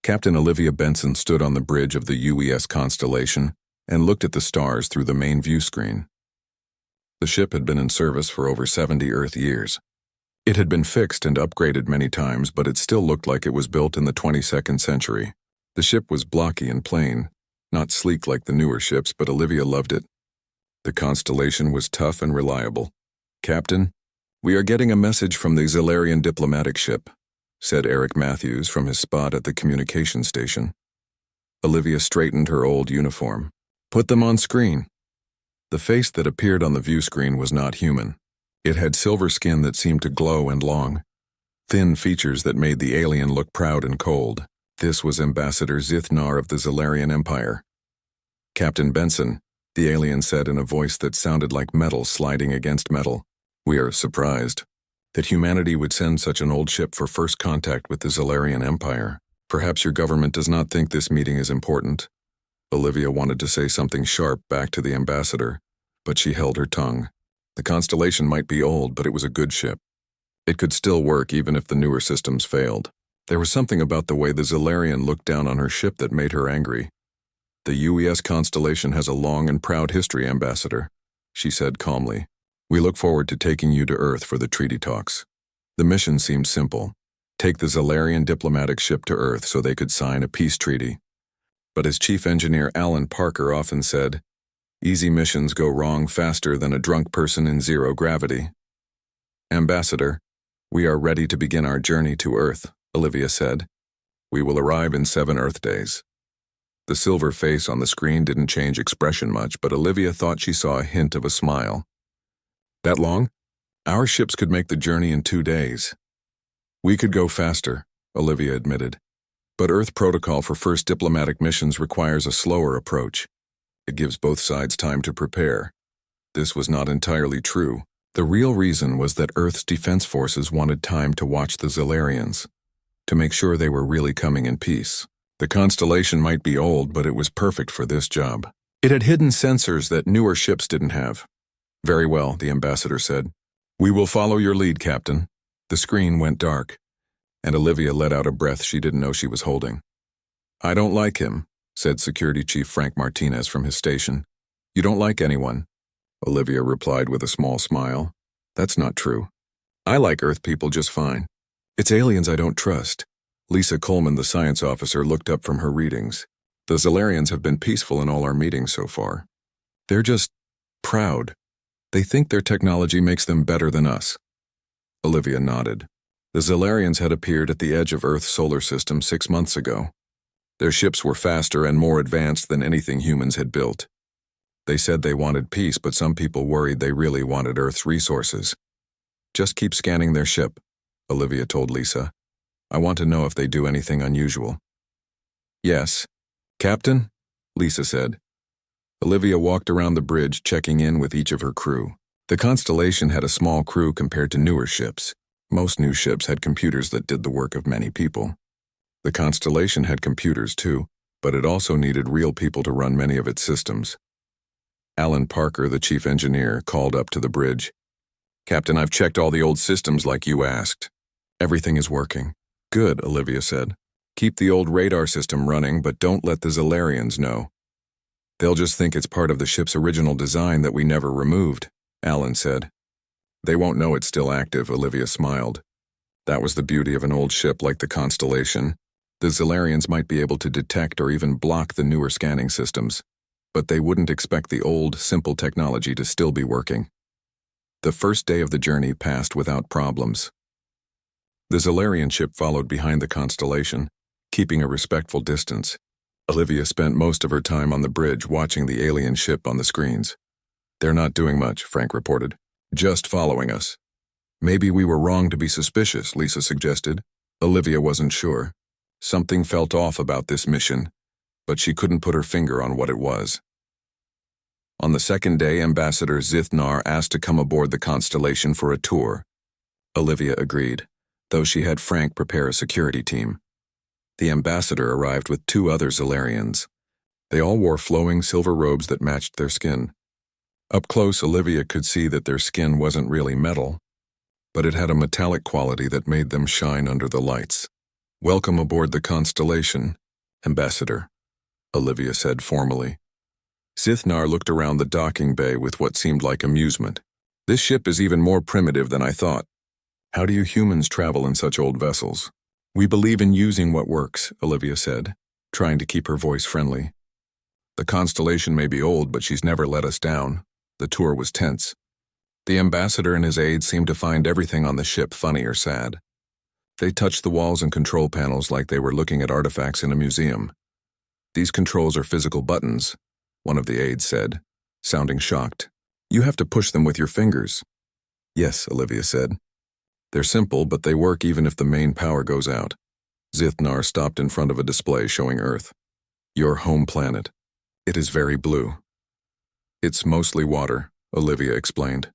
Captain Olivia Benson stood on the bridge of the UES Constellation and looked at the stars through the main view screen. The ship had been in service for over 70 Earth years. It had been fixed and upgraded many times, but it still looked like it was built in the 22nd century. The ship was blocky and plain, not sleek like the newer ships, but Olivia loved it. The Constellation was tough and reliable. "Captain, we are getting a message from the Zilarian diplomatic ship," said Eric Matthews from his spot at the communication station. Olivia straightened her old uniform. "Put them on screen." The face that appeared on the view screen was not human. It had silver skin that seemed to glow and long, thin features that made the alien look proud and cold. This was Ambassador Zithnar of the Zilarian Empire. "Captain Benson," the alien said in a voice that sounded like metal sliding against metal, "we are surprised that humanity would send such an old ship for first contact with the Zilarian Empire. Perhaps your government does not think this meeting is important." Olivia wanted to say something sharp back to the ambassador, but she held her tongue. The Constellation might be old, but it was a good ship. It could still work even if the newer systems failed. There was something about the way the Zilarian looked down on her ship that made her angry. "The UES Constellation has a long and proud history, Ambassador," she said calmly. "We look forward to taking you to Earth for the treaty talks." The mission seemed simple. Take the Zilarian diplomatic ship to Earth so they could sign a peace treaty. But as Chief Engineer Alan Parker often said, easy missions go wrong faster than a drunk person in zero gravity. "Ambassador, we are ready to begin our journey to Earth," Olivia said. "We will arrive in 7 Earth days." The silver face on the screen didn't change expression much, but Olivia thought she saw a hint of a smile. "That long? Our ships could make the journey in 2 days." "We could go faster," Olivia admitted. "But Earth protocol for first diplomatic missions requires a slower approach. It gives both sides time to prepare." This was not entirely true. The real reason was that Earth's defense forces wanted time to watch the Zilarians, to make sure they were really coming in peace. The Constellation might be old, but it was perfect for this job. It had hidden sensors that newer ships didn't have. "Very well," the ambassador said. "We will follow your lead, Captain." The screen went dark, and Olivia let out a breath she didn't know she was holding. "I don't like him," said Security Chief Frank Martinez from his station. "You don't like anyone," Olivia replied with a small smile. "That's not true. I like Earth people just fine. It's aliens I don't trust." Lisa Coleman, the science officer, looked up from her readings. "The Zilarians have been peaceful in all our meetings so far. They're just proud. They think their technology makes them better than us." Olivia nodded. The Zilarians had appeared at the edge of Earth's solar system 6 months ago. Their ships were faster and more advanced than anything humans had built. They said they wanted peace, but some people worried they really wanted Earth's resources. "Just keep scanning their ship," Olivia told Lisa. "I want to know if they do anything unusual." "Yes, Captain," Lisa said. Olivia walked around the bridge, checking in with each of her crew. The Constellation had a small crew compared to newer ships. Most new ships had computers that did the work of many people. The Constellation had computers too, but it also needed real people to run many of its systems. Alan Parker, the chief engineer, called up to the bridge. "Captain, I've checked all the old systems like you asked. Everything is working." "Good," Olivia said. "Keep the old radar system running, but don't let the Zilarians know. They'll just think it's part of the ship's original design that we never removed," Alan said. "They won't know it's still active," Olivia smiled. That was the beauty of an old ship like the Constellation. The Zilarians might be able to detect or even block the newer scanning systems, but they wouldn't expect the old, simple technology to still be working. The first day of the journey passed without problems. The Zilarian ship followed behind the Constellation, keeping a respectful distance. Olivia spent most of her time on the bridge watching the alien ship on the screens. "They're not doing much," Frank reported. "Just following us." "Maybe we were wrong to be suspicious," Lisa suggested. Olivia wasn't sure. Something felt off about this mission, but she couldn't put her finger on what it was. On the second day, Ambassador Zithnar asked to come aboard the Constellation for a tour. Olivia agreed, though she had Frank prepare a security team. The ambassador arrived with 2 other Zilarians. They all wore flowing silver robes that matched their skin. Up close, Olivia could see that their skin wasn't really metal, but it had a metallic quality that made them shine under the lights. Welcome aboard the Constellation, Ambassador, Olivia said formally. Zithnar looked around the docking bay with what seemed like amusement. This ship is even more primitive than I thought. How do you humans travel in such old vessels? We believe in using what works, Olivia said, trying to keep her voice friendly. The Constellation may be old, but she's never let us down. The tour was tense. The ambassador and his aides seemed to find everything on the ship funny or sad. They touched the walls and control panels like they were looking at artifacts in a museum. These controls are physical buttons, one of the aides said, sounding shocked. You have to push them with your fingers. Yes, Olivia said. They're simple, but they work even if the main power goes out. Zithnar stopped in front of a display showing Earth. Your home planet. It is very blue. It's mostly water, Olivia explained.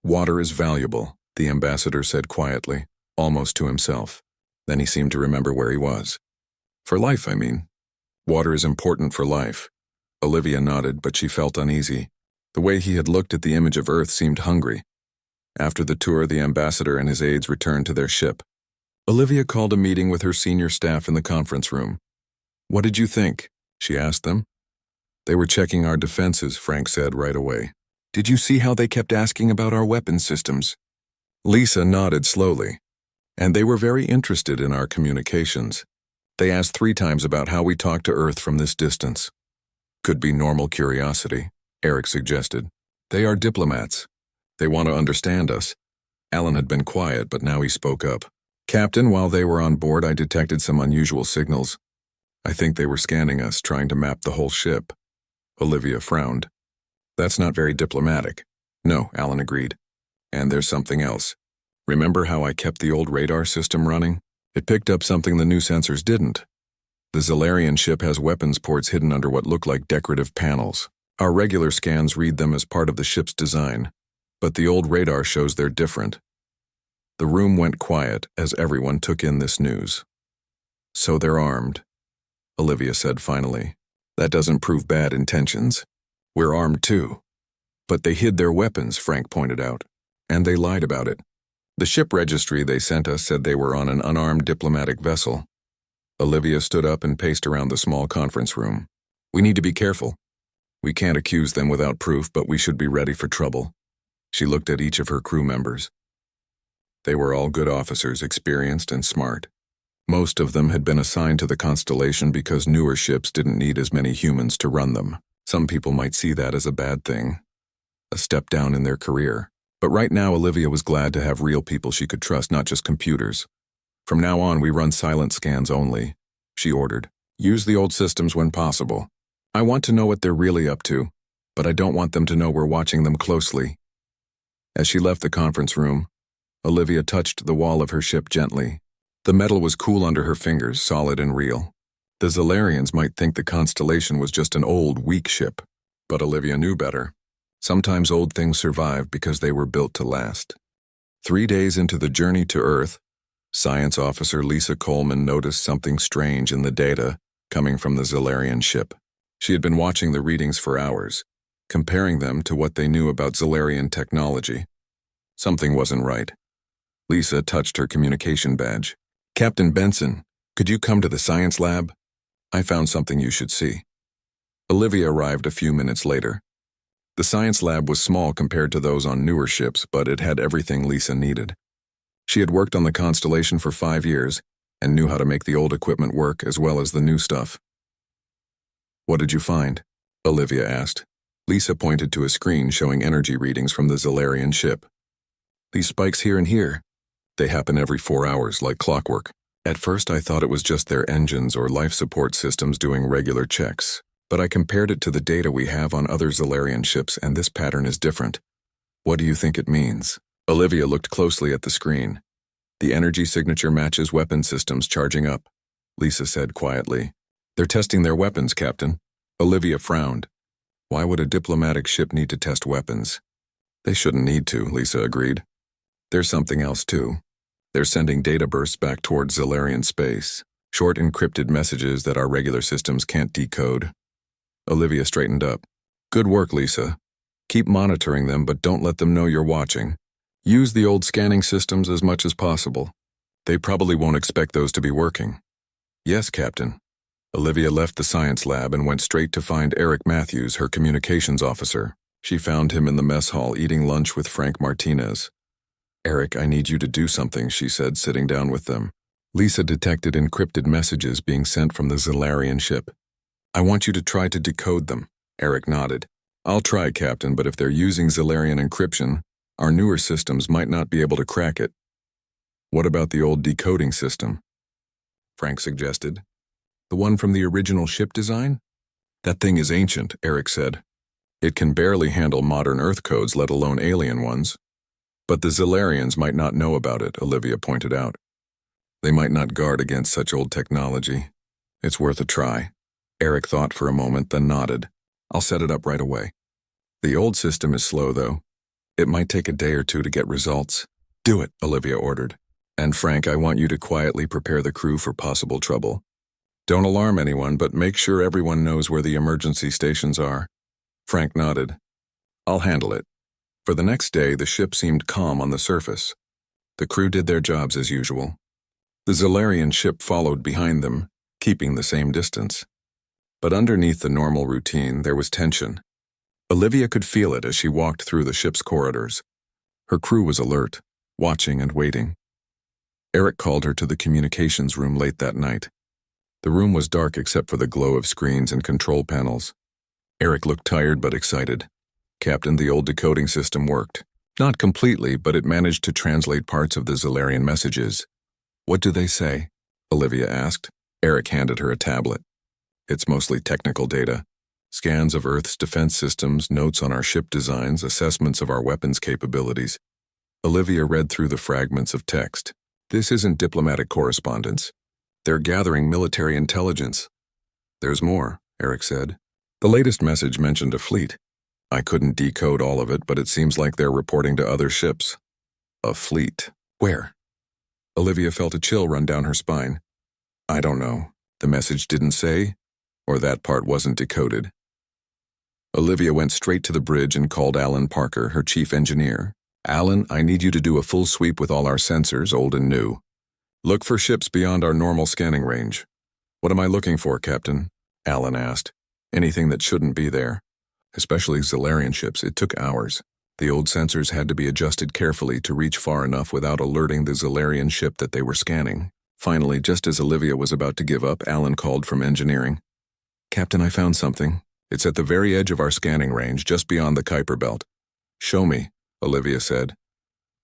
Water is valuable, the ambassador said quietly, almost to himself. Then he seemed to remember where he was. For life, I mean. Water is important for life. Olivia nodded, but she felt uneasy. The way he had looked at the image of Earth seemed hungry. After the tour, the ambassador and his aides returned to their ship. Olivia called a meeting with her senior staff in the conference room. What did you think? She asked them. They were checking our defenses, Frank said right away. Did you see how they kept asking about our weapon systems? Lisa nodded slowly. And they were very interested in our communications. They asked 3 times about how we talk to Earth from this distance. Could be normal curiosity, Eric suggested. They are diplomats. They want to understand us. Alan had been quiet, but now he spoke up. Captain, while they were on board, I detected some unusual signals. I think they were scanning us, trying to map the whole ship. Olivia frowned. That's not very diplomatic. No, Alan agreed. And there's something else. Remember how I kept the old radar system running? It picked up something the new sensors didn't. The Zalarian ship has weapons ports hidden under what look like decorative panels. Our regular scans read them as part of the ship's design, but the old radar shows they're different. The room went quiet as everyone took in this news. So they're armed, Olivia said finally. That doesn't prove bad intentions. We're armed too. But they hid their weapons, Frank pointed out, and they lied about it. The ship registry they sent us said they were on an unarmed diplomatic vessel. Olivia stood up and paced around the small conference room. We need to be careful. We can't accuse them without proof, but we should be ready for trouble. She looked at each of her crew members. They were all good officers, experienced and smart. Most of them had been assigned to the Constellation because newer ships didn't need as many humans to run them. Some people might see that as a bad thing, a step down in their career. But right now, Olivia was glad to have real people she could trust, not just computers. From now on, we run silent scans only, she ordered. Use the old systems when possible. I want to know what they're really up to, but I don't want them to know we're watching them closely. As she left the conference room, Olivia touched the wall of her ship gently. The metal was cool under her fingers, solid and real. The Zalarians might think the Constellation was just an old, weak ship, but Olivia knew better. Sometimes old things survive because they were built to last. 3 days into the journey to Earth, Science Officer Lisa Coleman noticed something strange in the data coming from the Zalarian ship. She had been watching the readings for hours, comparing them to what they knew about Zalarian technology. Something wasn't right. Lisa touched her communication badge. Captain Benson, could you come to the science lab? I found something you should see. Olivia arrived a few minutes later. The science lab was small compared to those on newer ships, but it had everything Lisa needed. She had worked on the Constellation for 5 years and knew how to make the old equipment work as well as the new stuff. What did you find? Olivia asked. Lisa pointed to a screen showing energy readings from the Zalarian ship. These spikes here and here. They happen every 4 hours, like clockwork. At first I thought it was just their engines or life support systems doing regular checks. But I compared it to the data we have on other Zalarian ships, and this pattern is different. What do you think it means? Olivia looked closely at the screen. The energy signature matches weapon systems charging up, Lisa said quietly. They're testing their weapons, Captain. Olivia frowned. Why would a diplomatic ship need to test weapons? They shouldn't need to, Lisa agreed. There's something else too. They're sending data bursts back towards Zalarian space, short encrypted messages that our regular systems can't decode. Olivia straightened up. Good work, Lisa. Keep monitoring them, but don't let them know you're watching. Use the old scanning systems as much as possible. They probably won't expect those to be working. Yes, Captain. Olivia left the science lab and went straight to find Eric Matthews, her communications officer. She found him in the mess hall eating lunch with Frank Martinez. Eric, I need you to do something, she said, sitting down with them. Lisa detected encrypted messages being sent from the Zilarian ship. I want you to try to decode them. Eric nodded. I'll try, Captain, but if they're using Zilarian encryption, our newer systems might not be able to crack it. What about the old decoding system? Frank suggested. The one from the original ship design? That thing is ancient, Eric said. It can barely handle modern Earth codes, let alone alien ones. But the Zilarians might not know about it, Olivia pointed out. They might not guard against such old technology. It's worth a try. Eric thought for a moment, then nodded. I'll set it up right away. The old system is slow, though. It might take a day or two to get results. Do it, Olivia ordered. And Frank, I want you to quietly prepare the crew for possible trouble. Don't alarm anyone, but make sure everyone knows where the emergency stations are. Frank nodded. I'll handle it. For the next day, the ship seemed calm on the surface. The crew did their jobs as usual. The Zilarian ship followed behind them, keeping the same distance. But underneath the normal routine, there was tension. Olivia could feel it as she walked through the ship's corridors. Her crew was alert, watching and waiting. Eric called her to the communications room late that night. The room was dark except for the glow of screens and control panels. Eric looked tired but excited. Captain, the old decoding system worked. Not completely, but it managed to translate parts of the Zilarian messages. What do they say? Olivia asked. Eric handed her a tablet. It's mostly technical data. Scans of Earth's defense systems, notes on our ship designs, assessments of our weapons capabilities. Olivia read through the fragments of text. This isn't diplomatic correspondence. They're gathering military intelligence. There's more, Eric said. The latest message mentioned a fleet. I couldn't decode all of it, but it seems like they're reporting to other ships. A fleet. Where? Olivia felt a chill run down her spine. I don't know. The message didn't say, or that part wasn't decoded. Olivia went straight to the bridge and called Alan Parker, her chief engineer. Alan, I need you to do a full sweep with all our sensors, old and new. Look for ships beyond our normal scanning range. What am I looking for, Captain? Alan asked. Anything that shouldn't be there. Especially Zilarian ships, it took hours. The old sensors had to be adjusted carefully to reach far enough without alerting the Zilarian ship that they were scanning. Finally, just as Olivia was about to give up, Alan called from engineering. Captain, I found something. It's at the very edge of our scanning range, just beyond the Kuiper belt. Show me, Olivia said.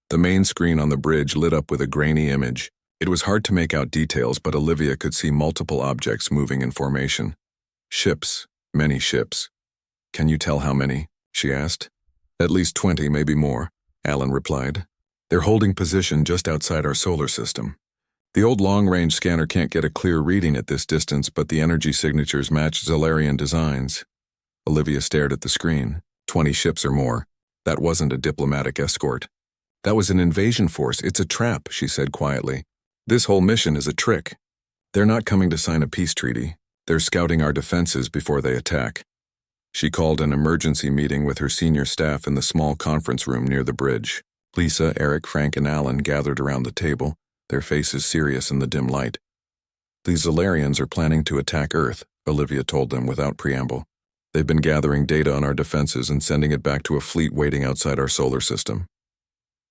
The main screen on the bridge lit up with a grainy image. It was hard to make out details, but Olivia could see multiple objects moving in formation. Ships, many ships. Can you tell how many? She asked. At least 20, maybe more, Alan replied. They're holding position just outside our solar system. The old long-range scanner can't get a clear reading at this distance, but the energy signatures match Zilarian designs. Olivia stared at the screen. 20 ships or more. That wasn't a diplomatic escort. That was an invasion force. It's a trap, she said quietly. This whole mission is a trick. They're not coming to sign a peace treaty. They're scouting our defenses before they attack. She called an emergency meeting with her senior staff in the small conference room near the bridge. Lisa, Eric, Frank, and Alan gathered around the table, their faces serious in the dim light. The Zilarians are planning to attack Earth, Olivia told them without preamble. They've been gathering data on our defenses and sending it back to a fleet waiting outside our solar system.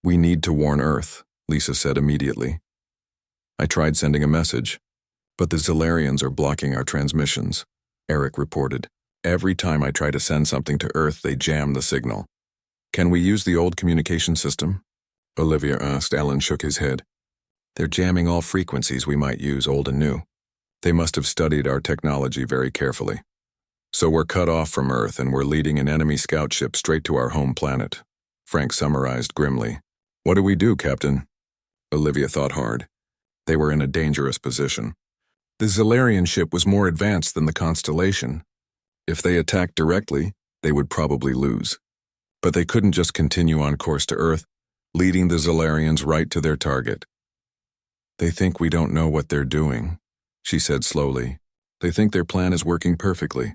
We need to warn Earth, Lisa said immediately. I tried sending a message, but the Zilarians are blocking our transmissions, Eric reported. Every time I try to send something to Earth, they jam the signal. Can we use the old communication system? Olivia asked. Alan shook his head. They're jamming all frequencies we might use, old and new. They must have studied our technology very carefully. So we're cut off from Earth and we're leading an enemy scout ship straight to our home planet. Frank summarized grimly. What do we do, Captain? Olivia thought hard. They were in a dangerous position. The Zilarian ship was more advanced than the Constellation. If they attacked directly, they would probably lose. But they couldn't just continue on course to Earth, leading the Zilarians right to their target. They think we don't know what they're doing, she said slowly. They think their plan is working perfectly.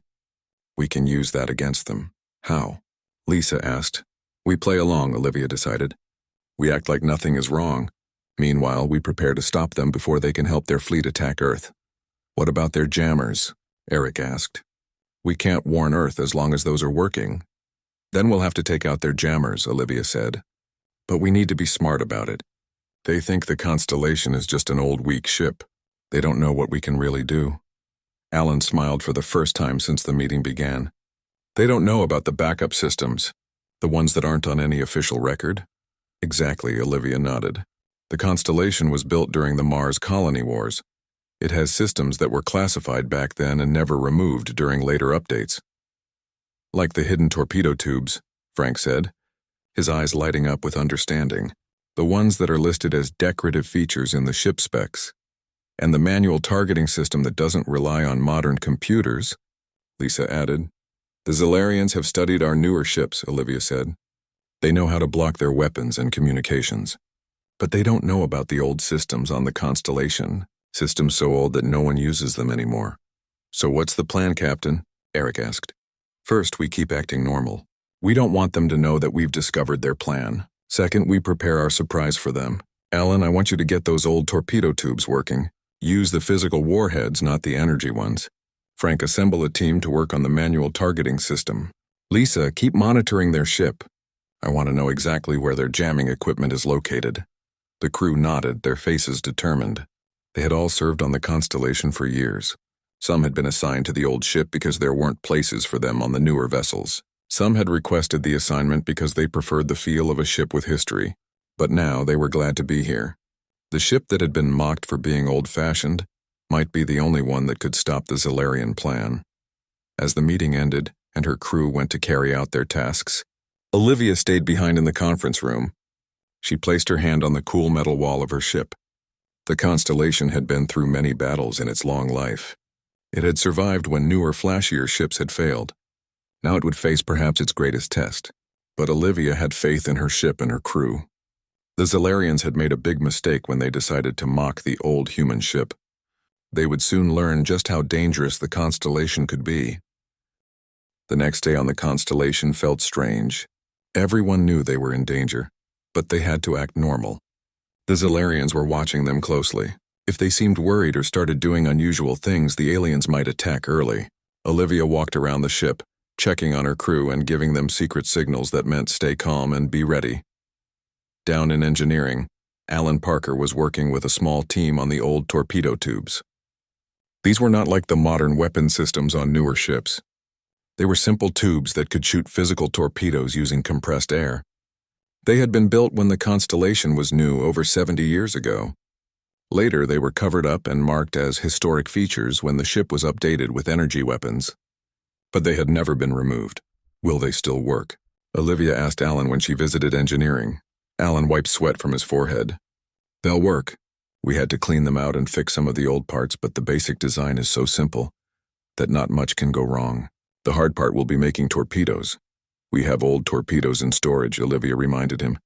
We can use that against them. How? Lisa asked. We play along, Olivia decided. We act like nothing is wrong. Meanwhile, we prepare to stop them before they can help their fleet attack Earth. What about their jammers? Eric asked. We can't warn Earth as long as those are working. Then we'll have to take out their jammers, Olivia said. But we need to be smart about it. They think the Constellation is just an old, weak ship. They don't know what we can really do. Alan smiled for the first time since the meeting began. They don't know about the backup systems, the ones that aren't on any official record? Exactly, Olivia nodded. The Constellation was built during the Mars colony wars. It has systems that were classified back then and never removed during later updates. Like the hidden torpedo tubes, Frank said, his eyes lighting up with understanding. The ones that are listed as decorative features in the ship specs. And the manual targeting system that doesn't rely on modern computers, Lisa added. The Zilarians have studied our newer ships, Olivia said. They know how to block their weapons and communications. But they don't know about the old systems on the Constellation, systems so old that no one uses them anymore. So what's the plan, Captain? Eric asked. First, we keep acting normal. We don't want them to know that we've discovered their plan. Second, we prepare our surprise for them. Alan, I want you to get those old torpedo tubes working. Use the physical warheads, not the energy ones. Frank, assemble a team to work on the manual targeting system. Lisa, keep monitoring their ship. I want to know exactly where their jamming equipment is located. The crew nodded, their faces determined. They had all served on the Constellation for years. Some had been assigned to the old ship because there weren't places for them on the newer vessels. Some had requested the assignment because they preferred the feel of a ship with history. But now they were glad to be here. The ship that had been mocked for being old-fashioned might be the only one that could stop the Zilarian plan. As the meeting ended and her crew went to carry out their tasks, Olivia stayed behind in the conference room. She placed her hand on the cool metal wall of her ship. The Constellation had been through many battles in its long life. It had survived when newer, flashier ships had failed. Now it would face perhaps its greatest test. But Olivia had faith in her ship and her crew. The Zilarians had made a big mistake when they decided to mock the old human ship. They would soon learn just how dangerous the Constellation could be. The next day on the Constellation felt strange. Everyone knew they were in danger, but they had to act normal. The Zilarians were watching them closely. If they seemed worried or started doing unusual things, the aliens might attack early. Olivia walked around the ship, checking on her crew and giving them secret signals that meant stay calm and be ready. Down in engineering, Alan Parker was working with a small team on the old torpedo tubes. These were not like the modern weapon systems on newer ships. They were simple tubes that could shoot physical torpedoes using compressed air. They had been built when the Constellation was new over 70 years ago. Later, they were covered up and marked as historic features when the ship was updated with energy weapons. But they had never been removed. Will they still work? Olivia asked Alan when she visited engineering. Alan wiped sweat from his forehead. They'll work. We had to clean them out and fix some of the old parts, but the basic design is so simple that not much can go wrong. The hard part will be making torpedoes. We have old torpedoes in storage, Olivia reminded him.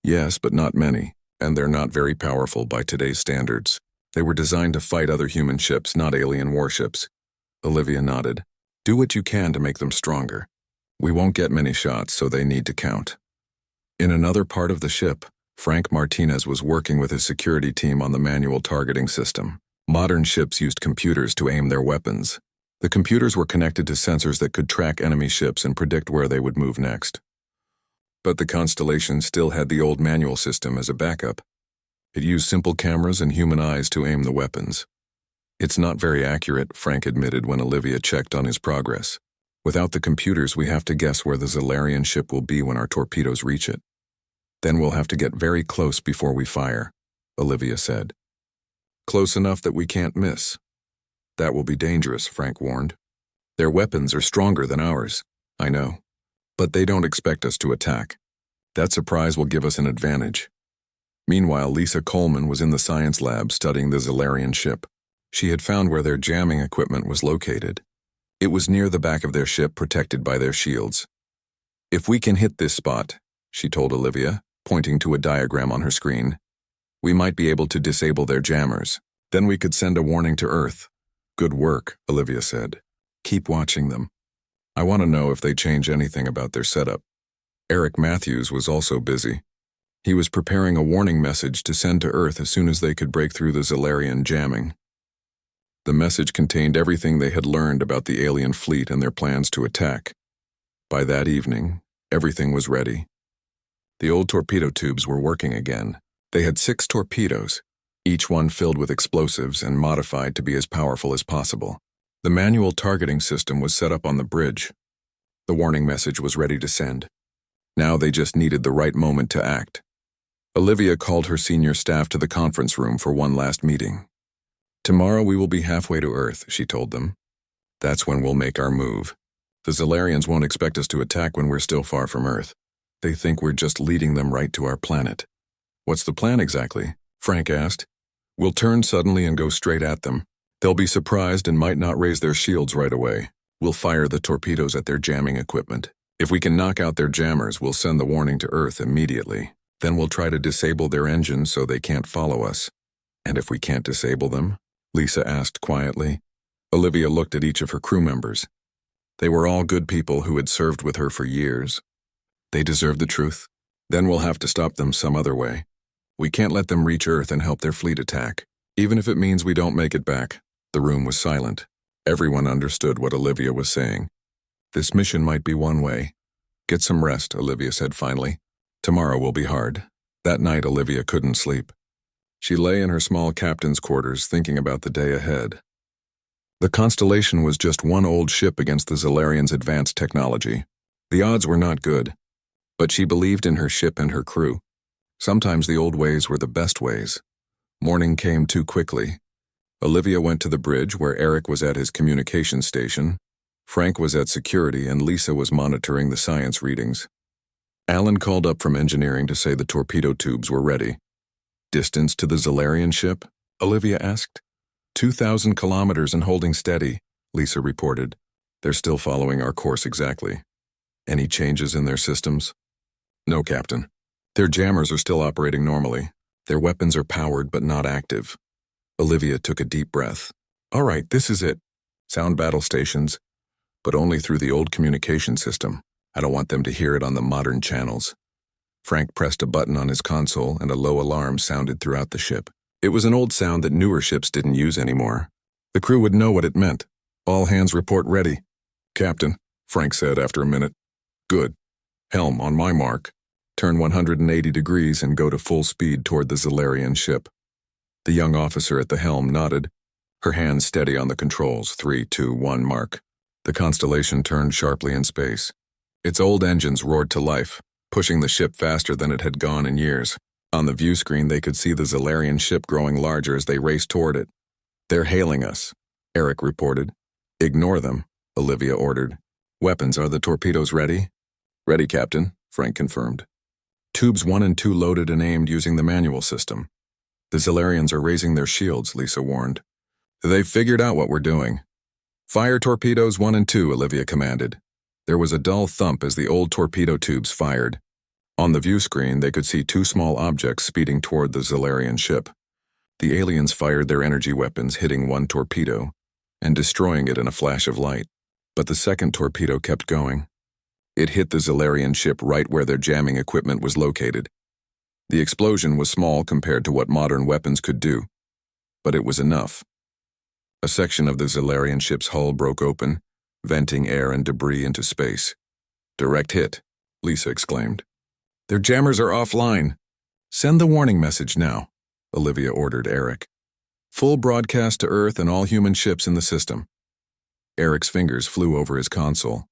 Yes, but not many, and they're not very powerful by today's standards. They were designed to fight other human ships, not alien warships. Olivia nodded. Do what you can to make them stronger. We won't get many shots, so they need to count. In another part of the ship, Frank Martinez was working with his security team on the manual targeting system. Modern ships used computers to aim their weapons. The computers were connected to sensors that could track enemy ships and predict where they would move next. But the Constellation still had the old manual system as a backup. It used simple cameras and human eyes to aim the weapons. It's not very accurate, Frank admitted when Olivia checked on his progress. Without the computers, we have to guess where the Zilarian ship will be when our torpedoes reach it. Then we'll have to get very close before we fire, Olivia said. Close enough that we can't miss. That will be dangerous, Frank warned. Their weapons are stronger than ours, I know. But they don't expect us to attack. That surprise will give us an advantage. Meanwhile, Lisa Coleman was in the science lab studying the Zilarian ship. She had found where their jamming equipment was located. It was near the back of their ship, protected by their shields. If we can hit this spot, she told Olivia, pointing to a diagram on her screen, we might be able to disable their jammers. Then we could send a warning to Earth. Good work, Olivia said. Keep watching them. I want to know if they change anything about their setup. Eric Matthews was also busy. He was preparing a warning message to send to Earth as soon as they could break through the Zalarian jamming. The message contained everything they had learned about the alien fleet and their plans to attack. By that evening, everything was ready. The old torpedo tubes were working again. They had 6 torpedoes, each one filled with explosives and modified to be as powerful as possible. The manual targeting system was set up on the bridge. The warning message was ready to send. Now they just needed the right moment to act. Olivia called her senior staff to the conference room for one last meeting. "Tomorrow we will be halfway to Earth," she told them. "That's when we'll make our move. The Zalarians won't expect us to attack when we're still far from Earth. They think we're just leading them right to our planet." "What's the plan exactly?" Frank asked. "We'll turn suddenly and go straight at them. They'll be surprised and might not raise their shields right away. We'll fire the torpedoes at their jamming equipment. If we can knock out their jammers, we'll send the warning to Earth immediately. Then we'll try to disable their engines so they can't follow us." "And if we can't disable them?" Lisa asked quietly. Olivia looked at each of her crew members. They were all good people who had served with her for years. "They deserve the truth. Then we'll have to stop them some other way. We can't let them reach Earth and help their fleet attack, even if it means we don't make it back." The room was silent. Everyone understood what Olivia was saying. "This mission might be one way. Get some rest," Olivia said finally. "Tomorrow will be hard." That night, Olivia couldn't sleep. She lay in her small captain's quarters thinking about the day ahead. The Constellation was just one old ship against the Zalarians' advanced technology. The odds were not good, but she believed in her ship and her crew. Sometimes the old ways were the best ways. Morning came too quickly. Olivia went to the bridge where Eric was at his communication station. Frank was at security and Lisa was monitoring the science readings. Alan called up from engineering to say the torpedo tubes were ready. "Distance to the Zalarian ship?" Olivia asked. 2,000 kilometers and holding steady, Lisa reported. "They're still following our course exactly." "Any changes in their systems?" "No, Captain. Their jammers are still operating normally. Their weapons are powered but not active." Olivia took a deep breath. "All right, this is it. Sound battle stations, but only through the old communication system. I don't want them to hear it on the modern channels." Frank pressed a button on his console and a low alarm sounded throughout the ship. It was an old sound that newer ships didn't use anymore. The crew would know what it meant. "All hands report ready." "Captain," Frank said after a minute. "Good. Helm on my mark. Turn 180 degrees and go to full speed toward the Zalarian ship." The young officer at the helm nodded, her hands steady on the controls. 3, 2, 1 mark. The Constellation turned sharply in space. Its old engines roared to life, pushing the ship faster than it had gone in years. On the view screen, they could see the Zalarian ship growing larger as they raced toward it. "They're hailing us," Eric reported. "Ignore them," Olivia ordered. "Weapons, are the torpedoes ready?" "Ready, Captain," Frank confirmed. "Tubes 1 and 2 loaded and aimed using the manual system." "The Zalarians are raising their shields," Lisa warned. "They've figured out what we're doing." "Fire torpedoes 1 and 2, Olivia commanded. There was a dull thump as the old torpedo tubes fired. On the view screen, they could see 2 small objects speeding toward the Zalarian ship. The aliens fired their energy weapons, hitting one torpedo and destroying it in a flash of light. But the second torpedo kept going. It hit the Zalarian ship right where their jamming equipment was located. The explosion was small compared to what modern weapons could do, but it was enough. A section of the Zalarian ship's hull broke open, venting air and debris into space. "Direct hit," Lisa exclaimed. "Their jammers are offline." "Send the warning message now," Olivia ordered Eric. "Full broadcast to Earth and all human ships in the system." Eric's fingers flew over his console.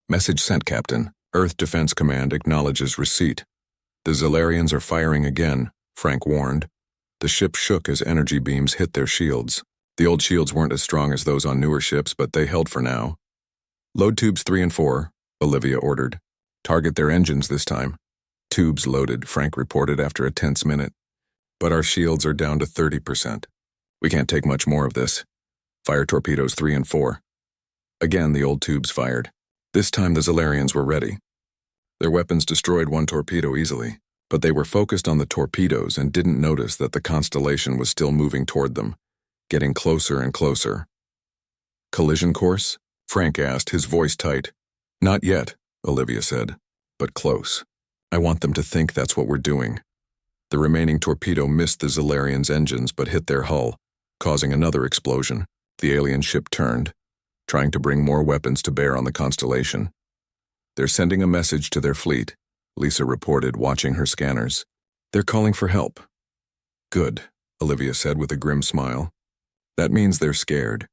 "Message sent, Captain. Earth Defense Command acknowledges receipt." "The Zalarians are firing again," Frank warned. The ship shook as energy beams hit their shields. The old shields weren't as strong as those on newer ships, but they held for now. "Load tubes 3 and 4, Olivia ordered. "Target their engines this time." "Tubes loaded," Frank reported after a tense minute. "But our shields are down to 30%. We can't take much more of this. Fire torpedoes 3 and 4. Again, the old tubes fired. This time the Zalarians were ready. Their weapons destroyed one torpedo easily, but they were focused on the torpedoes and didn't notice that the Constellation was still moving toward them, getting closer and closer. "Collision course?" Frank asked, his voice tight. "Not yet," Olivia said, "but close. I want them to think that's what we're doing. The remaining torpedo missed the Zalarian's engines but hit their hull, causing another explosion. The alien ship turned, trying to bring more weapons to bear on the Constellation. They're sending a message to their fleet, Lisa reported, watching her scanners. They're calling for help. Good, Olivia said with a grim smile. That means they're scared.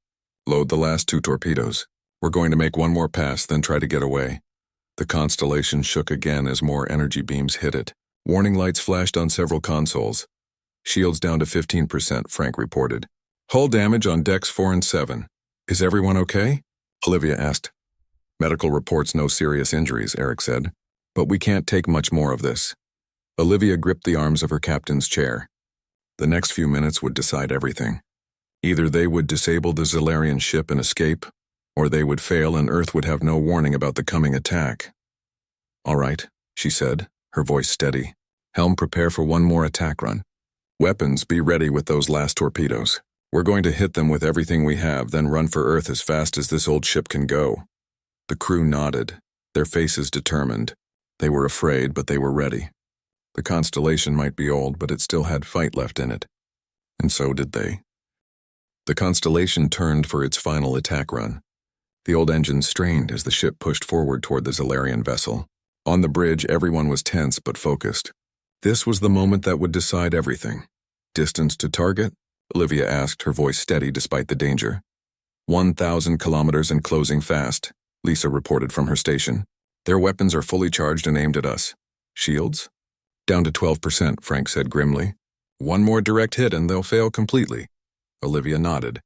Load the last 2 torpedoes. We're going to make one more pass, then try to get away. The Constellation shook again as more energy beams hit it. Warning lights flashed on several consoles. Shields down to 15%, Frank reported. Hull damage on decks 4 and 7. Is everyone okay? Olivia asked. Medical reports no serious injuries, Eric said. But we can't take much more of this. Olivia gripped the arms of her captain's chair. The next few minutes would decide everything. Either they would disable the Zalarian ship and escape, or they would fail and Earth would have no warning about the coming attack. All right, she said, her voice steady. Helm, prepare for one more attack run. Weapons, be ready with those last torpedoes. We're going to hit them with everything we have, then run for Earth as fast as this old ship can go. The crew nodded, their faces determined. They were afraid, but they were ready. The Constellation might be old, but it still had fight left in it. And so did they. The Constellation turned for its final attack run. The old engines strained as the ship pushed forward toward the Zalarian vessel. On the bridge, everyone was tense but focused. This was the moment that would decide everything. Distance to target? Olivia asked, her voice steady despite the danger. 1,000 kilometers and closing fast, Lisa reported from her station. Their weapons are fully charged and aimed at us. Shields? Down to 12%, Frank said grimly. One more direct hit and they'll fail completely. Olivia nodded.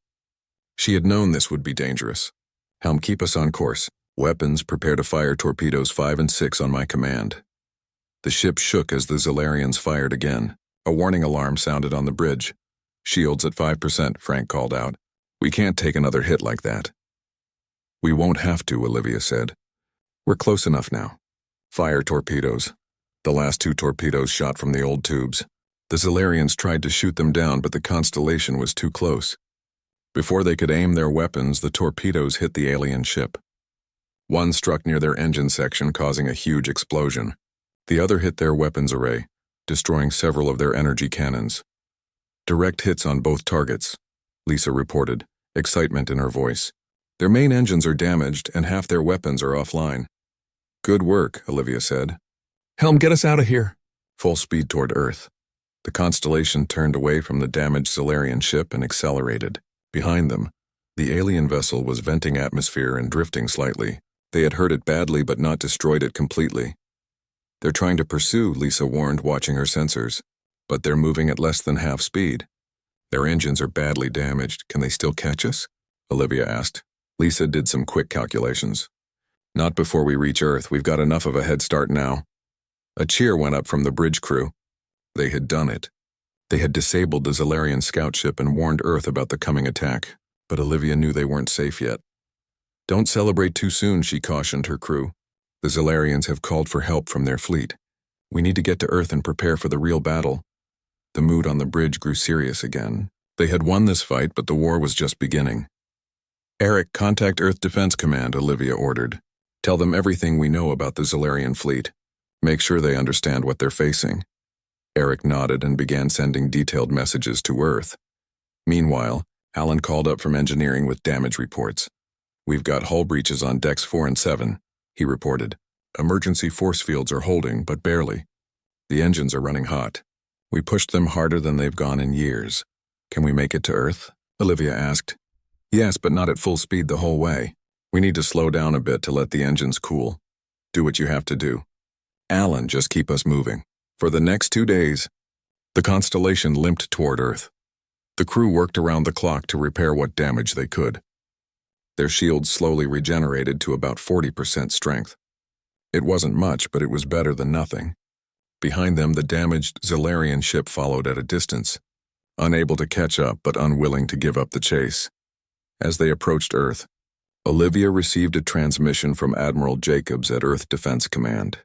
She had known this would be dangerous. Helm, keep us on course. Weapons, prepare to fire torpedoes 5 and 6 on my command. The ship shook as the Zalarians fired again. A warning alarm sounded on the bridge. Shields at 5%, Frank called out. We can't take another hit like that. We won't have to, Olivia said. We're close enough now. Fire torpedoes. The last 2 torpedoes shot from the old tubes. The Zalarians tried to shoot them down, but the Constellation was too close. Before they could aim their weapons, the torpedoes hit the alien ship. One struck near their engine section, causing a huge explosion. The other hit their weapons array, destroying several of their energy cannons. Direct hits on both targets, Lisa reported, excitement in her voice. Their main engines are damaged and half their weapons are offline. Good work, Olivia said. Helm, get us out of here. Full speed toward Earth. The Constellation turned away from the damaged Zalarian ship and accelerated. Behind them, the alien vessel was venting atmosphere and drifting slightly. They had hurt it badly but not destroyed it completely. They're trying to pursue, Lisa warned, watching her sensors. But they're moving at less than half speed. Their engines are badly damaged. Can they still catch us? Olivia asked. Lisa did some quick calculations. Not before we reach Earth. We've got enough of a head start now. A cheer went up from the bridge crew. They had done it. They had disabled the Zalarian scout ship and warned Earth about the coming attack. But Olivia knew they weren't safe yet. Don't celebrate too soon, she cautioned her crew. The Zalarians have called for help from their fleet. We need to get to Earth and prepare for the real battle. The mood on the bridge grew serious again. They had won this fight, but the war was just beginning. Eric, contact Earth Defense Command, Olivia ordered. Tell them everything we know about the Zalarian fleet. Make sure they understand what they're facing. Eric nodded and began sending detailed messages to Earth. Meanwhile, Alan called up from engineering with damage reports. We've got hull breaches on decks 4 and 7, he reported. Emergency force fields are holding, but barely. The engines are running hot. We pushed them harder than they've gone in years. Can we make it to Earth? Olivia asked. Yes, but not at full speed the whole way. We need to slow down a bit to let the engines cool. Do what you have to do. Alan, just keep us moving. For the next 2 days, the Constellation limped toward Earth. The crew worked around the clock to repair what damage they could. Their shields slowly regenerated to about 40% strength. It wasn't much, but it was better than nothing. Behind them, the damaged Zalarian ship followed at a distance, unable to catch up but unwilling to give up the chase. As they approached Earth, Olivia received a transmission from Admiral Jacobs at Earth Defense Command.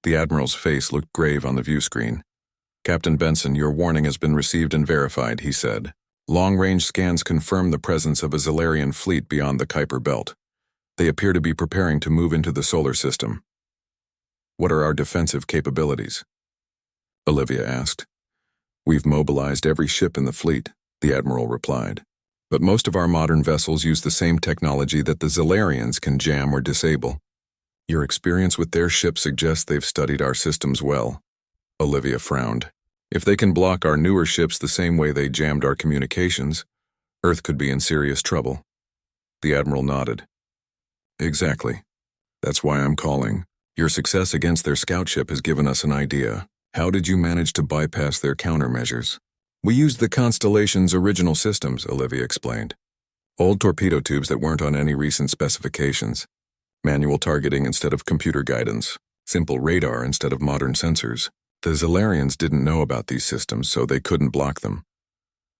The Admiral's face looked grave on the view screen. Captain Benson, your warning has been received and verified, he said. Long-range scans confirm the presence of a Zalarian fleet beyond the Kuiper Belt. They appear to be preparing to move into the solar system. What are our defensive capabilities? Olivia asked. We've mobilized every ship in the fleet, the Admiral replied. But most of our modern vessels use the same technology that the Zalarians can jam or disable. Your experience with their ship suggests they've studied our systems well. Olivia frowned. If they can block our newer ships the same way they jammed our communications, Earth could be in serious trouble. The Admiral nodded. Exactly. That's why I'm calling. Your success against their scout ship has given us an idea. How did you manage to bypass their countermeasures? We used the Constellation's original systems, Olivia explained. Old torpedo tubes that weren't on any recent specifications. Manual targeting instead of computer guidance. Simple radar instead of modern sensors. The Zalarians didn't know about these systems, so they couldn't block them.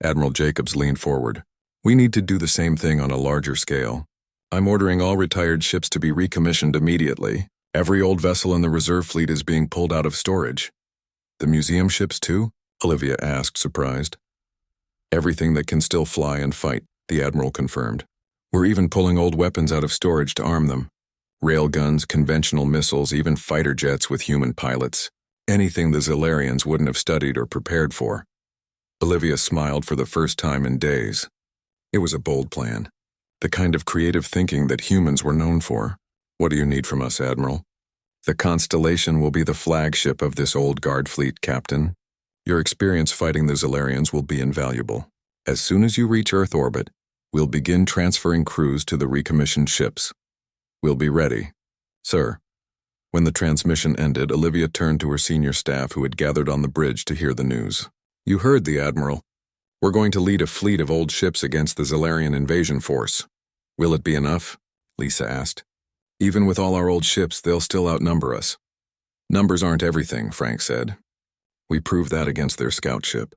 Admiral Jacobs leaned forward. We need to do the same thing on a larger scale. I'm ordering all retired ships to be recommissioned immediately. Every old vessel in the reserve fleet is being pulled out of storage. The museum ships too? Olivia asked, surprised. Everything that can still fly and fight, the Admiral confirmed. We're even pulling old weapons out of storage to arm them. Railguns, conventional missiles, even fighter jets with human pilots. Anything the Zalarians wouldn't have studied or prepared for. Olivia smiled for the first time in days. It was a bold plan. The kind of creative thinking that humans were known for. What do you need from us, Admiral? The Constellation will be the flagship of this old guard fleet, Captain. Your experience fighting the Zalarians will be invaluable. As soon as you reach Earth orbit, we'll begin transferring crews to the recommissioned ships. We'll be ready. Sir. When the transmission ended, Olivia turned to her senior staff who had gathered on the bridge to hear the news. You heard the Admiral. We're going to lead a fleet of old ships against the Zalarian invasion force. Will it be enough? Lisa asked. Even with all our old ships, they'll still outnumber us. Numbers aren't everything, Frank said. We proved that against their scout ship.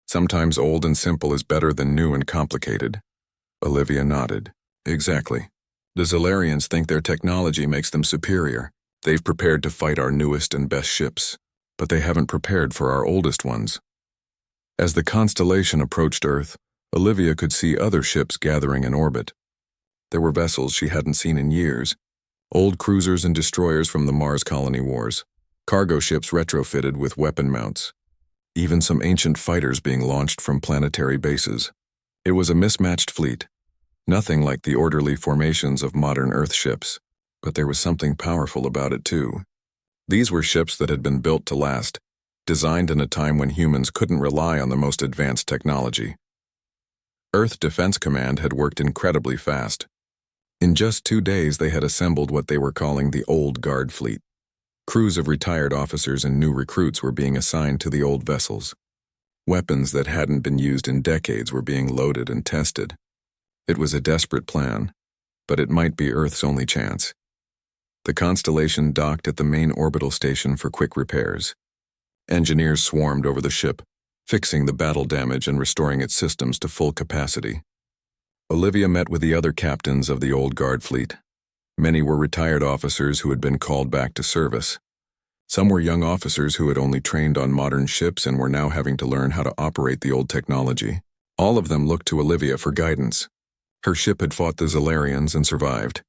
Sometimes old and simple is better than new and complicated. Olivia nodded. Exactly. The Zalarians think their technology makes them superior. They've prepared to fight our newest and best ships, but they haven't prepared for our oldest ones. As the Constellation approached Earth, Olivia could see other ships gathering in orbit. There were vessels she hadn't seen in years, old cruisers and destroyers from the Mars colony wars, cargo ships retrofitted with weapon mounts, even some ancient fighters being launched from planetary bases. It was a mismatched fleet, nothing like the orderly formations of modern Earth ships, but there was something powerful about it too. These were ships that had been built to last, designed in a time when humans couldn't rely on the most advanced technology. Earth Defense Command had worked incredibly fast. In just 2 days, they had assembled what they were calling the Old Guard Fleet. Crews of retired officers and new recruits were being assigned to the old vessels. Weapons that hadn't been used in decades were being loaded and tested. It was a desperate plan, but it might be Earth's only chance. The Constellation docked at the main orbital station for quick repairs. Engineers swarmed over the ship, fixing the battle damage and restoring its systems to full capacity. Olivia met with the other captains of the old guard fleet. Many were retired officers who had been called back to service. Some were young officers who had only trained on modern ships and were now having to learn how to operate the old technology. All of them looked to Olivia for guidance. Her ship had fought the Zalarians and survived.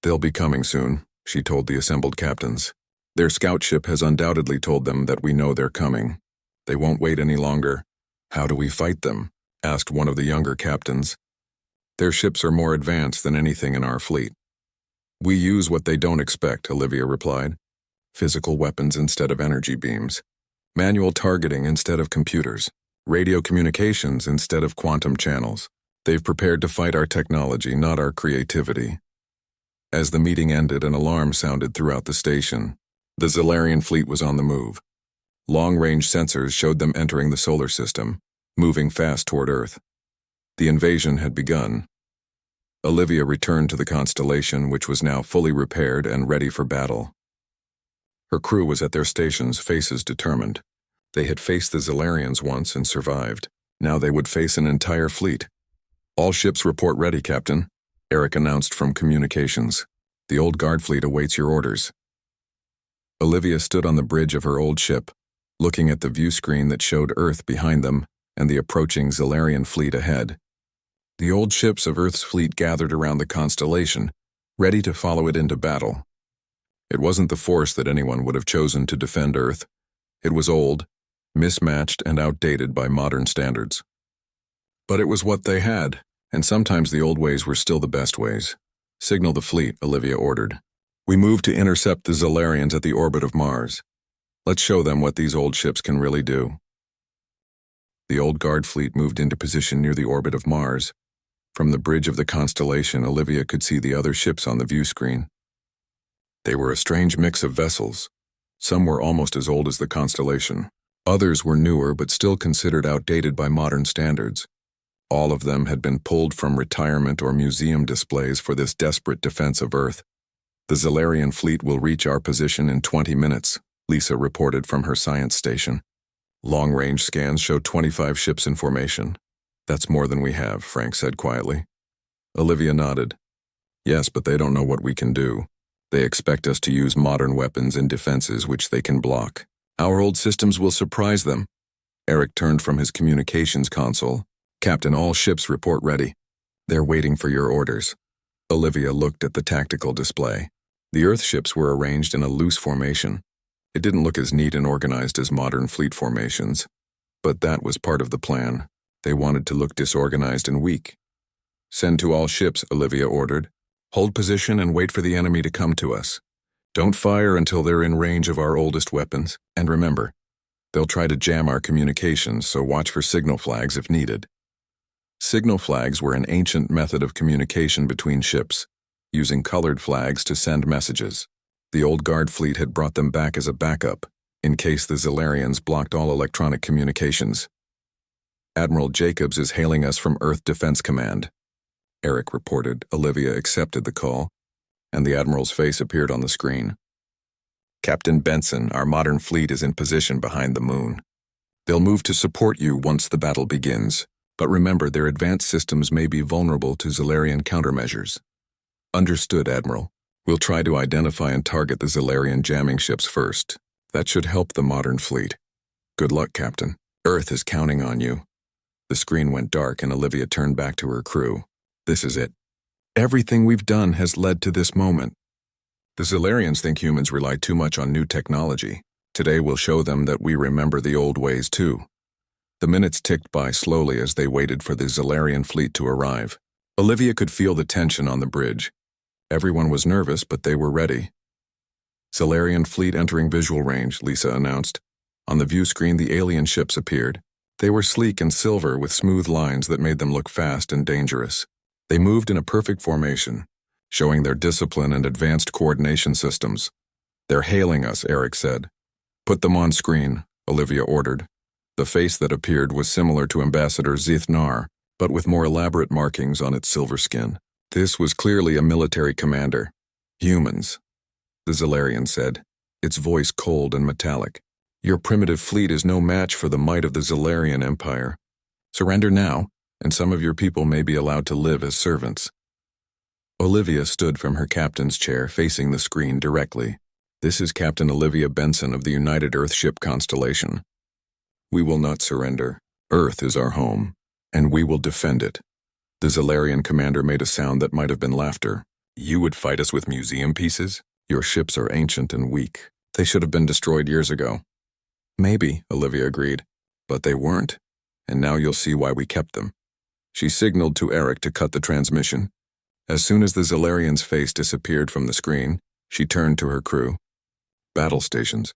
They'll be coming soon, she told the assembled captains. Their scout ship has undoubtedly told them that we know they're coming. They won't wait any longer. How do we fight them? Asked one of the younger captains. Their ships are more advanced than anything in our fleet. We use what they don't expect, Olivia replied. Physical weapons instead of energy beams. Manual targeting instead of computers. Radio communications instead of quantum channels. They've prepared to fight our technology, not our creativity. As the meeting ended, an alarm sounded throughout the station. The Zalarian fleet was on the move. Long-range sensors showed them entering the solar system, moving fast toward Earth. The invasion had begun. Olivia returned to the Constellation, which was now fully repaired and ready for battle. Her crew was at their stations, faces determined. They had faced the Zalarians once and survived. Now they would face an entire fleet. All ships report ready, Captain, Eric announced from communications. The old guard fleet awaits your orders. Olivia stood on the bridge of her old ship, looking at the view screen that showed Earth behind them and the approaching Zalarian fleet ahead. The old ships of Earth's fleet gathered around the Constellation, ready to follow it into battle. It wasn't the force that anyone would have chosen to defend Earth. It was old, mismatched, and outdated by modern standards. But it was what they had, and sometimes the old ways were still the best ways. Signal the fleet, Olivia ordered. We moved to intercept the Zolarians at the orbit of Mars. Let's show them what these old ships can really do. The old guard fleet moved into position near the orbit of Mars. From the bridge of the constellation, Olivia could see the other ships on the view screen. They were a strange mix of vessels. Some were almost as old as the constellation. Others were newer but still considered outdated by modern standards. All of them had been pulled from retirement or museum displays for this desperate defense of Earth. The Zolarian fleet will reach our position in 20 minutes, Lisa reported from her science station. Long-range scans showed 25 ships in formation. That's more than we have, Frank said quietly. Olivia nodded. Yes, but they don't know what we can do. They expect us to use modern weapons and defenses which they can block. Our old systems will surprise them. Eric turned from his communications console. Captain, all ships report ready. They're waiting for your orders. Olivia looked at the tactical display. The Earth ships were arranged in a loose formation. It didn't look as neat and organized as modern fleet formations. But that was part of the plan. They wanted to look disorganized and weak. Send to all ships, Olivia ordered. Hold position and wait for the enemy to come to us. Don't fire until they're in range of our oldest weapons. And remember, they'll try to jam our communications, so watch for signal flags if needed. Signal flags were an ancient method of communication between ships, using colored flags to send messages. The old guard fleet had brought them back as a backup, in case the Zolarians blocked all electronic communications. Admiral Jacobs is hailing us from Earth Defense Command, Eric reported. Olivia accepted the call, and the Admiral's face appeared on the screen. Captain Benson, our modern fleet is in position behind the moon. They'll move to support you once the battle begins. But remember, their advanced systems may be vulnerable to Zolarian countermeasures. Understood, Admiral. We'll try to identify and target the Zolarian jamming ships first. That should help the modern fleet. Good luck, Captain. Earth is counting on you. The screen went dark and Olivia turned back to her crew. This is it. Everything we've done has led to this moment. The Zolarians think humans rely too much on new technology. Today we'll show them that we remember the old ways too. The minutes ticked by slowly as they waited for the Zolarian fleet to arrive. Olivia could feel the tension on the bridge. Everyone was nervous, but they were ready. Zolarian fleet entering visual range, Lisa announced. On the view screen, the alien ships appeared. They were sleek and silver with smooth lines that made them look fast and dangerous. They moved in a perfect formation, showing their discipline and advanced coordination systems. They're hailing us, Eric said. Put them on screen, Olivia ordered. The face that appeared was similar to Ambassador Zithnar, but with more elaborate markings on its silver skin. This was clearly a military commander. Humans, the Zolarian said, its voice cold and metallic. Your primitive fleet is no match for the might of the Zolarian Empire. Surrender now, and some of your people may be allowed to live as servants. Olivia stood from her captain's chair, facing the screen directly. This is Captain Olivia Benson of the United Earthship Constellation. We will not surrender. Earth is our home, and we will defend it. The Zolarian commander made a sound that might have been laughter. You would fight us with museum pieces? Your ships are ancient and weak. They should have been destroyed years ago. Maybe, Olivia agreed, but they weren't, and now you'll see why we kept them. She signaled to Eric to cut the transmission. As soon as the Zolarian's face disappeared from the screen, she turned to her crew. Battle stations.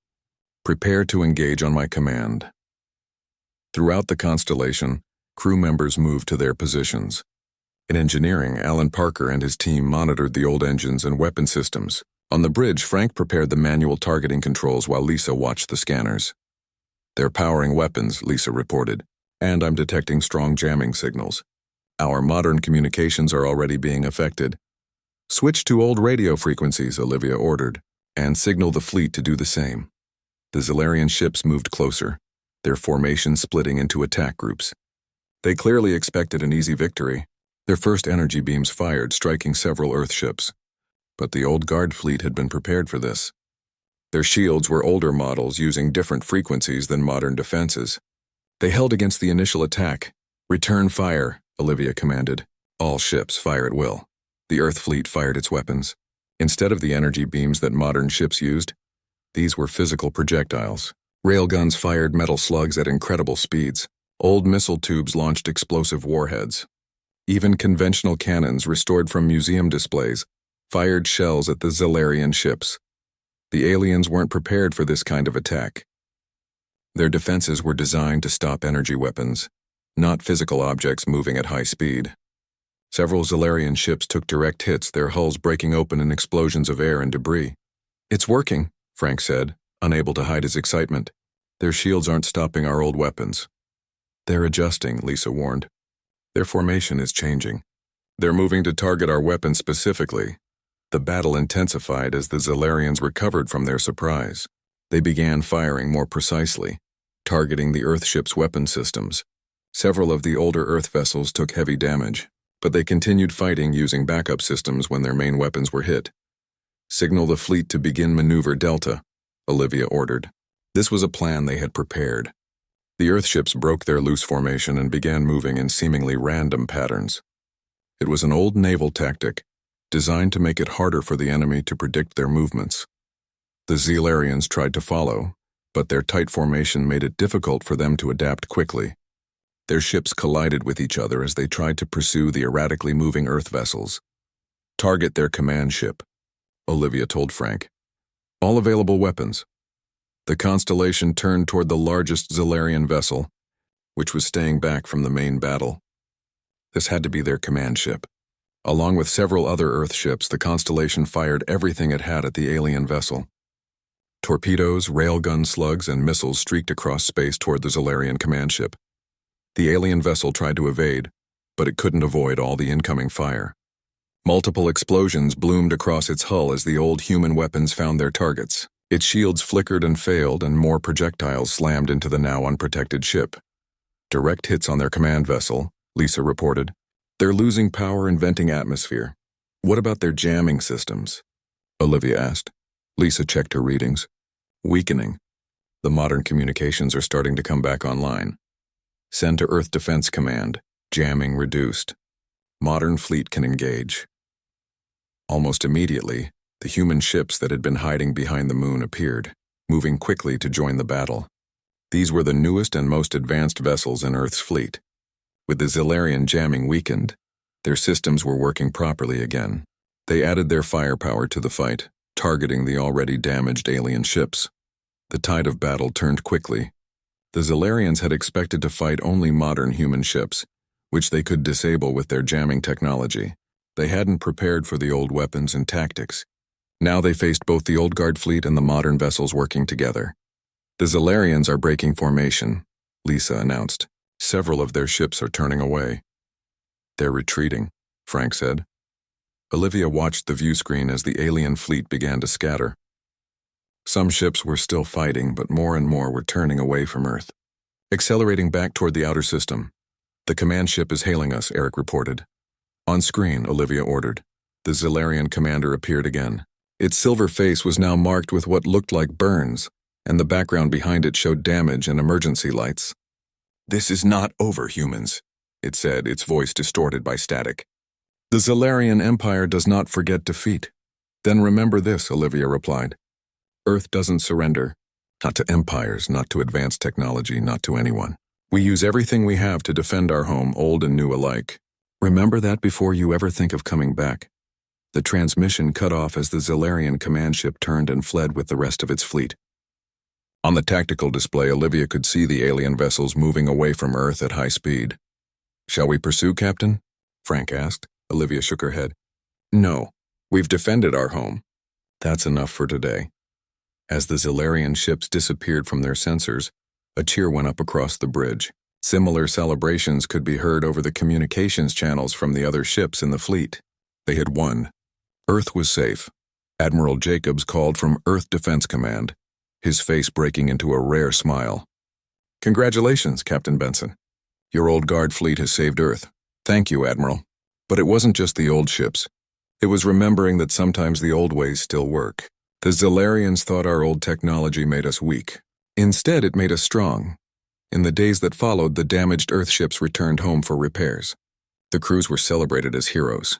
Prepare to engage on my command. Throughout the constellation, crew members moved to their positions. In engineering, Alan Parker and his team monitored the old engines and weapon systems. On the bridge, Frank prepared the manual targeting controls while Lisa watched the scanners. They're powering weapons, Lisa reported, and I'm detecting strong jamming signals. Our modern communications are already being affected. Switch to old radio frequencies, Olivia ordered, and signal the fleet to do the same. The Zolarian ships moved closer, their formation splitting into attack groups. They clearly expected an easy victory. Their first energy beams fired, striking several Earth ships. But the old guard fleet had been prepared for this. Their shields were older models using different frequencies than modern defenses. They held against the initial attack. Return fire, Olivia commanded. All ships fire at will. The Earth fleet fired its weapons. Instead of the energy beams that modern ships used, these were physical projectiles. Railguns fired metal slugs at incredible speeds. Old missile tubes launched explosive warheads. Even conventional cannons restored from museum displays fired shells at the Zilarian ships. The aliens weren't prepared for this kind of attack. Their defenses were designed to stop energy weapons, not physical objects moving at high speed. Several Zilarian ships took direct hits, their hulls breaking open in explosions of air and debris. "It's working," Frank said, unable to hide his excitement. "Their shields aren't stopping our old weapons." "They're adjusting," Lisa warned. "Their formation is changing. They're moving to target our weapons specifically." The battle intensified as the Zilarians recovered from their surprise. They began firing more precisely, targeting the Earthship's weapon systems. Several of the older Earth vessels took heavy damage, but they continued fighting using backup systems when their main weapons were hit. "Signal the fleet to begin Maneuver Delta," Olivia ordered. This was a plan they had prepared. The Earthships broke their loose formation and began moving in seemingly random patterns. It was an old naval tactic, designed to make it harder for the enemy to predict their movements. The Zilarians tried to follow, but their tight formation made it difficult for them to adapt quickly. Their ships collided with each other as they tried to pursue the erratically moving Earth vessels. "Target their command ship," Olivia told Frank. "All available weapons." The constellation turned toward the largest Zilarian vessel, which was staying back from the main battle. This had to be their command ship. Along with several other Earth ships, the constellation fired everything it had at the alien vessel. Torpedoes, railgun slugs, and missiles streaked across space toward the Zilarian command ship. The alien vessel tried to evade, but it couldn't avoid all the incoming fire. Multiple explosions bloomed across its hull as the old human weapons found their targets. Its shields flickered and failed, and more projectiles slammed into the now unprotected ship. "Direct hits on their command vessel," Lisa reported. "They're losing power and venting atmosphere." "What about their jamming systems?" Olivia asked. Lisa checked her readings. "Weakening. The modern communications are starting to come back online. Send to Earth Defense Command. Jamming reduced. Modern fleet can engage." Almost immediately, the human ships that had been hiding behind the moon appeared, moving quickly to join the battle. These were the newest and most advanced vessels in Earth's fleet. With the Zilarian jamming weakened, their systems were working properly again. They added their firepower to the fight, targeting the already damaged alien ships. The tide of battle turned quickly. The Zilarians had expected to fight only modern human ships, which they could disable with their jamming technology. They hadn't prepared for the old weapons and tactics. Now they faced both the old guard fleet and the modern vessels working together. "The Zilarians are breaking formation," Lisa announced. "Several of their ships are turning away." "They're retreating," Frank said. Olivia watched the view screen as the alien fleet began to scatter. Some ships were still fighting, but more and more were turning away from Earth, accelerating back toward the outer system. "The command ship is hailing us," Eric reported. On screen, Olivia ordered. The Zilarian commander appeared again. Its silver face was now marked with what looked like burns, and the background behind it showed damage and emergency lights. "This is not over, humans," it said, its voice distorted by static. "The Zilarian Empire does not forget defeat." "Then remember this," Olivia replied. "Earth doesn't surrender. Not to empires, not to advanced technology, not to anyone. We use everything we have to defend our home, old and new alike. Remember that before you ever think of coming back." The transmission cut off as the Zilarian command ship turned and fled with the rest of its fleet. On the tactical display, Olivia could see the alien vessels moving away from Earth at high speed. "Shall we pursue, Captain?" Frank asked. Olivia shook her head. "No. We've defended our home. That's enough for today." As the Zilarian ships disappeared from their sensors, a cheer went up across the bridge. Similar celebrations could be heard over the communications channels from the other ships in the fleet. They had won. Earth was safe. Admiral Jacobs called from Earth Defense Command, his face breaking into a rare smile. "Congratulations, Captain Benson. Your old guard fleet has saved Earth." "Thank you, Admiral." But it wasn't just the old ships. It was remembering that sometimes the old ways still work. The Zilarians thought our old technology made us weak. Instead, it made us strong. In the days that followed, the damaged Earth ships returned home for repairs. The crews were celebrated as heroes.